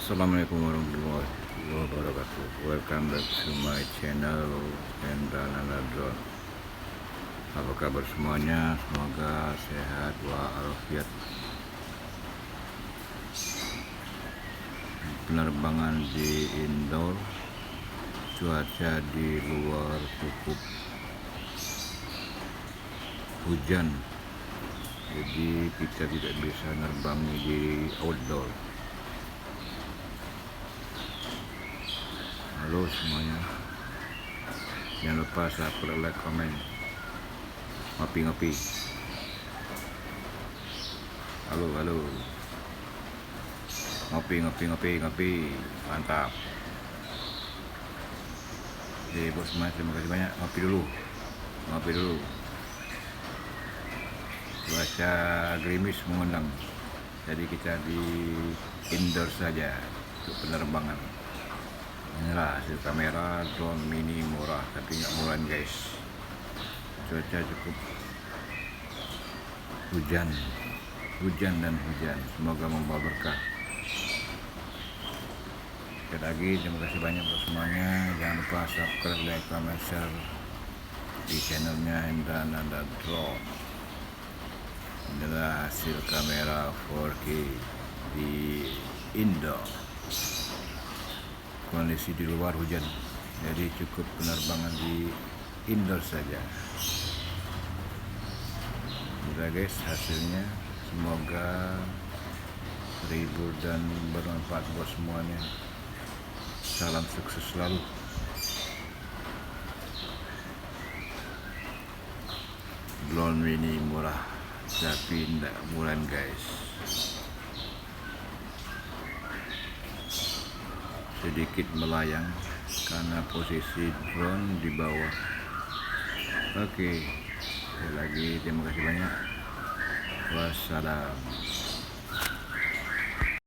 Assalamualaikum warahmatullahi wabarakatuh. Welcome back to my channel Hendra Drone. Apa kabar semuanya? Semoga sehat walafiat. Penerbangan di indoor, cuaca di luar cukup hujan, jadi kita tidak bisa nerbangi di outdoor. Halo semuanya, jangan lupa subscribe, like, komen, ngopi. Halo, ngopi, mantap. Jadi bos semuanya, terima kasih banyak. Ngopi dulu. Cuaca gerimis mengundang, jadi kita di indoor saja untuk penerbangan. Inilah hasil kamera drone mini murah, tapi nggak murah guys. Cuaca cukup hujan, semoga membawa berkah. Sekali lagi terima kasih banyak untuk semuanya. Jangan lupa subscribe, like, comment, share di channelnya Hendra Drone. Inilah hasil kamera 4K di indoor. Kondisi di luar hujan, jadi cukup penerbangan di indoor saja. Udah guys, hasilnya semoga terhibur dan bermanfaat buat semuanya. Salam sukses selalu. Drone mini murah tapi tidak murah guys. Sedikit melayang karena posisi drone di bawah. Oke, sekali lagi terima kasih banyak. Wassalam.